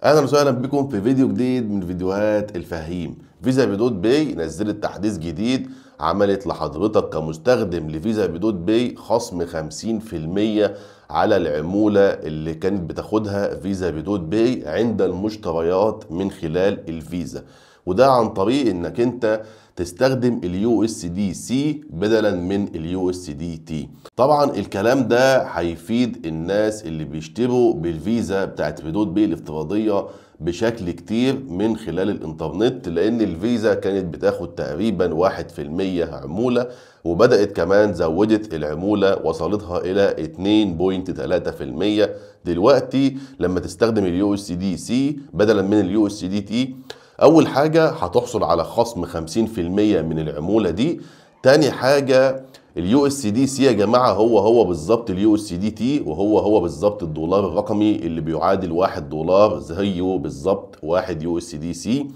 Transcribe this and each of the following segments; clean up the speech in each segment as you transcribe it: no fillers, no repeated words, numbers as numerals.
اهلا وسهلا بكم في فيديو جديد من فيديوهات الفهيم. فيزا بدود باي نزلت تحديث جديد، عملت لحضرتك كمستخدم لفيزا بدود باي خصم 50% على العمولة اللي كانت بتاخدها فيزا بدود باي عند المشتريات من خلال الفيزا، وده عن طريق انك انت تستخدم اليو اس دي سي بدلا من اليو اس دي تي. طبعا الكلام ده هيفيد الناس اللي بيشتروا بالفيزا بتاعت بدود باي الافتراضية بشكل كتير من خلال الانترنت، لان الفيزا كانت بتاخد تقريبا 1% عمولة، وبدأت كمان زودت العمولة وصلتها الى 2.3%. دلوقتي لما تستخدم اليو اس دي سي بدلا من اليو اس دي تي، اول حاجة هتحصل على خصم 50% من العمولة دي. تاني حاجة، اليو اس دي سي يا جماعة هو بالظبط اليو اس دي تي، وهو بالظبط الدولار الرقمي اللي بيعادل 1 دولار، زيه بالظبط 1 يو اس دي سي.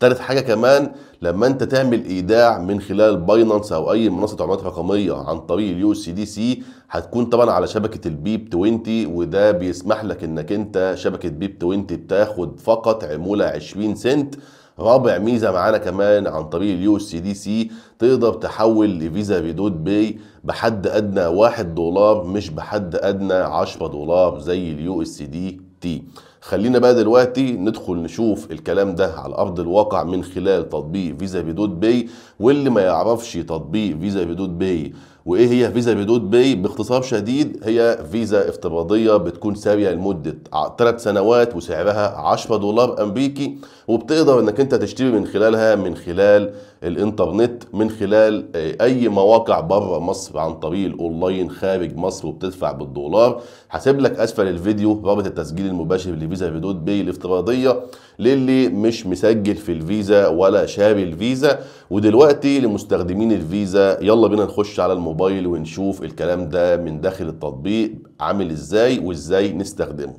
تالت حاجة كمان، لما انت تعمل ايداع من خلال باينانس او اي منصة عملات رقمية عن طريق اليو اس دي سي، هتكون طبعا على شبكة البيب 20، وده بيسمح لك انك انت شبكة بيب 20 بتاخد فقط عمولة 20 سنت. رابع ميزة معانا كمان عن طريق اليو اس دي سي، تقدر تحول لفيزا بدود باي بحد ادنى 1 دولار، مش بحد ادنى 10 دولار زي اليو اس دي تي. خلينا بقى دلوقتي ندخل نشوف الكلام ده على ارض الواقع من خلال تطبيق فيزا بدود باي. واللي ما يعرفش تطبيق فيزا بدود باي وايه هي فيزا بدود باي، باختصار شديد هي فيزا افتراضيه بتكون ساريه لمده 3 سنوات وسعرها 10 دولار امريكي، وبتقدر انك انت تشتري من خلالها من خلال الانترنت، من خلال اي مواقع بره مصر عن طريق الاونلاين خارج مصر، وبتدفع بالدولار. هسيب لك اسفل الفيديو رابط التسجيل المباشر لفيزا بدود باي الافتراضيه للي مش مسجل في الفيزا ولا شاري الفيزا. ودلوقتي لمستخدمين الفيزا، يلا بينا نخش على الموبايل ونشوف الكلام ده من داخل التطبيق عامل ازاي وازاي نستخدمه.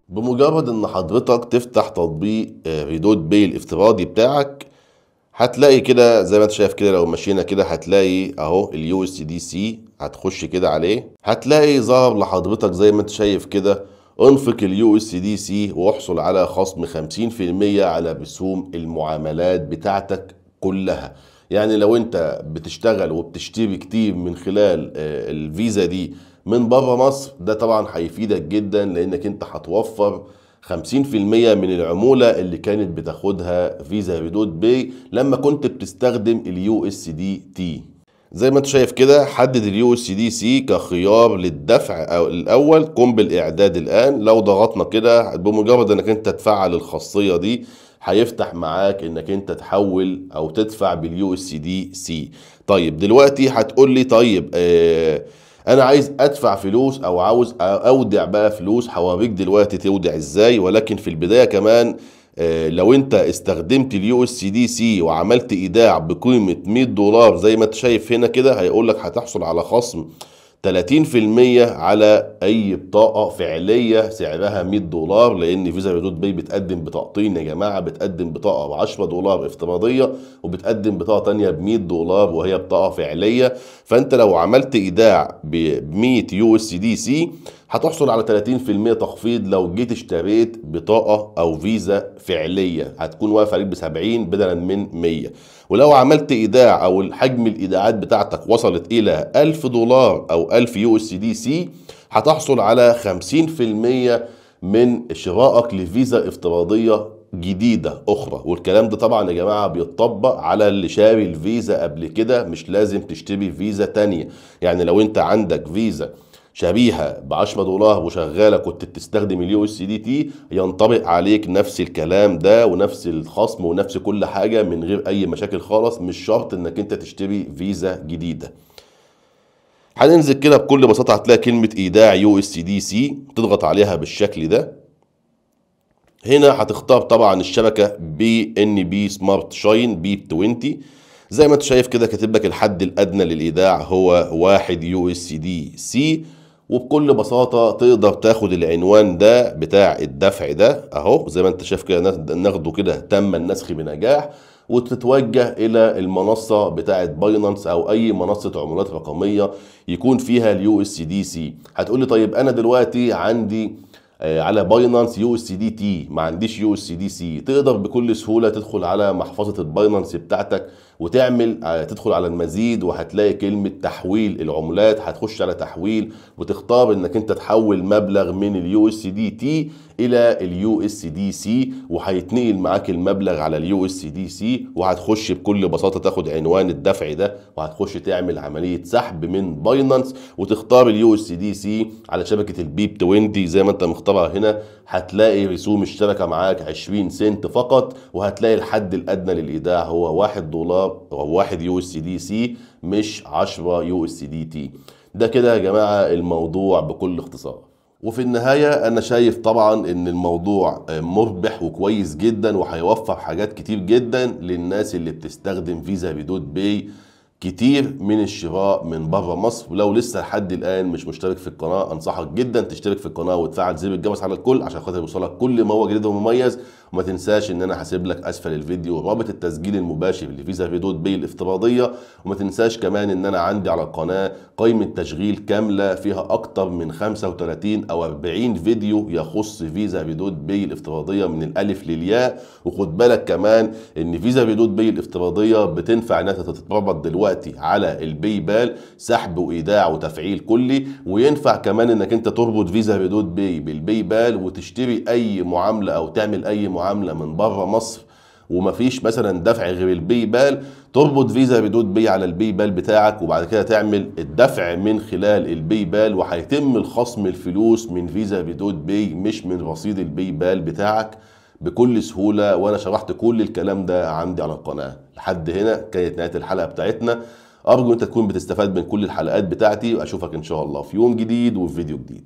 بمجرد ان حضرتك تفتح تطبيق بدود باي الافتراضي بتاعك، هتلاقي كده زي ما انت شايف كده، لو مشينا كده هتلاقي اهو اليو اس دي سي، هتخش كده عليه هتلاقي ظهر لحضرتك زي ما انت شايف كده، انفق اليو اس دي سي واحصل على خصم 50% على رسوم المعاملات بتاعتك كلها. يعني لو انت بتشتغل وبتشتري كتير من خلال الفيزا دي من بره مصر، ده طبعا هيفيدك جدا، لانك انت هتوفر 50% من العمولة اللي كانت بتاخدها فيزا بدود باي لما كنت بتستخدم اليو اس دي تي. زي ما انت شايف كده، حدد اليو اس دي سي كخيار للدفع او الاول، قم بالاعداد الان. لو ضغطنا كده، بمجرد انك انت تفعل الخاصية دي هيفتح معاك انك انت تحول او تدفع باليو اس دي سي. طيب دلوقتي هتقول لي طيب انا عايز ادفع فلوس او عاوز اودع بقى فلوس. هوريك دلوقتي تودع ازاي، ولكن في البداية كمان لو انت استخدمت اليو اس دي سي وعملت ايداع بقيمة 100 دولار زي ما انت شايف هنا كده، هيقول لك هتحصل على خصم 30% على اي بطاقة فعلية سعرها 100 دولار، لان فيزا بدود باي بتقدم بطاقتين يا جماعة، بتقدم بطاقة ب 10 دولار افتراضية، وبتقدم بطاقة تانية ب 100 دولار وهي بطاقة فعلية. فانت لو عملت ايداع ب 100 يو اس دي سي هتحصل على 30% تخفيض. لو جيت اشتريت بطاقة او فيزا فعلية هتكون واقف عليك ب 70 بدلا من 100. ولو عملت ايداع او حجم الايداعات بتاعتك وصلت الى 1000 دولار او 1000 يو اس دي سي، هتحصل على 50% من شرائك لفيزا افتراضية جديدة اخرى. والكلام ده طبعا يا جماعة بيتطبق على اللي شاري الفيزا قبل كده، مش لازم تشتري فيزا تانية. يعني لو انت عندك فيزا شبيهة ب 10 دولار وشغالة كنت بتستخدم اليو اس دي تي، ينطبق عليك نفس الكلام ده ونفس الخصم ونفس كل حاجة من غير اي مشاكل خالص. مش شرط انك انت تشتري فيزا جديدة. هننزل كده بكل بساطة هتلاقي كلمة ايداع يو اس دي سي، تضغط عليها بالشكل ده. هنا هتختار طبعا الشبكة بي ان بي سمارت شاين بي 20. زي ما انت شايف كده كاتب لك الحد الادنى للايداع هو 1 يو اس دي سي. وبكل بساطة تقدر تاخد العنوان ده بتاع الدفع ده اهو، زي ما انت شايف كده، ناخده كده تم النسخ بنجاح. وتتوجه الى المنصه بتاعه باينانس او اي منصه عملات رقميه يكون فيها اليو اس دي سي. هتقول لي طيب انا دلوقتي عندي على باينانس يو اس دي تي، ما عنديش يو اس دي سي. تقدر بكل سهوله تدخل على محفظه الباينانس بتاعتك وتعمل تدخل على المزيد، وهتلاقي كلمه تحويل العملات. هتخش على تحويل وتختار انك انت تحول مبلغ من اليو اس دي تي الى اليو اس دي سي، وهيتنقل معاك المبلغ على اليو اس دي سي. وهتخش بكل بساطه تاخد عنوان الدفع ده، وهتخش تعمل عمليه سحب من باينانس وتختار اليو اس دي سي على شبكه البيب 20 زي ما انت مختارها هنا. هتلاقي رسوم الشبكه معاك 20 سنت فقط، وهتلاقي الحد الادنى للايداع هو 1 دولار او 1 يو اس دي سي، مش 10 يو اس دي تي. ده كده يا جماعه الموضوع بكل اختصار. وفي النهاية أنا شايف طبعا إن الموضوع مربح وكويس جدا، وهيوفر حاجات كتير جدا للناس اللي بتستخدم فيزا بدود باي كتير من الشراء من بره مصر. ولو لسه لحد الآن مش مشترك في القناة، أنصحك جدا تشترك في القناة وتفعل زر الجرس على الكل عشان خاطر يوصلك كل ما هو جديد ومميز. وما تنساش إن أنا هسيب لك أسفل الفيديو رابط التسجيل المباشر لفيزا بدود باي الافتراضية. وما تنساش كمان إن أنا عندي على القناة قائمة تشغيل كاملة فيها أكتر من 35 أو 40 فيديو يخص فيزا بدود باي الافتراضية من الألف للياء. وخد بالك كمان إن فيزا بدود باي الافتراضية بتنفع إنها تتربط دلوقتي على الباي بال، سحب وإيداع وتفعيل كلي. وينفع كمان إنك أنت تربط فيزا بدود باي بالباي بال وتشتري أي معاملة أو تعمل أي معاملة من بره مصر ومفيش مثلا دفع غير الباي بال، تربط فيزا بدود باي على الباي بال بتاعك، وبعد كده تعمل الدفع من خلال الباي بال، وهيتم الخصم الفلوس من فيزا بدود باي مش من رصيد الباي بال بتاعك بكل سهولة. وانا شرحت كل الكلام ده عندي على القناة. لحد هنا كانت نهاية الحلقة بتاعتنا. ارجو انت تكون بتستفاد من كل الحلقات بتاعتي، واشوفك ان شاء الله في يوم جديد وفي فيديو جديد.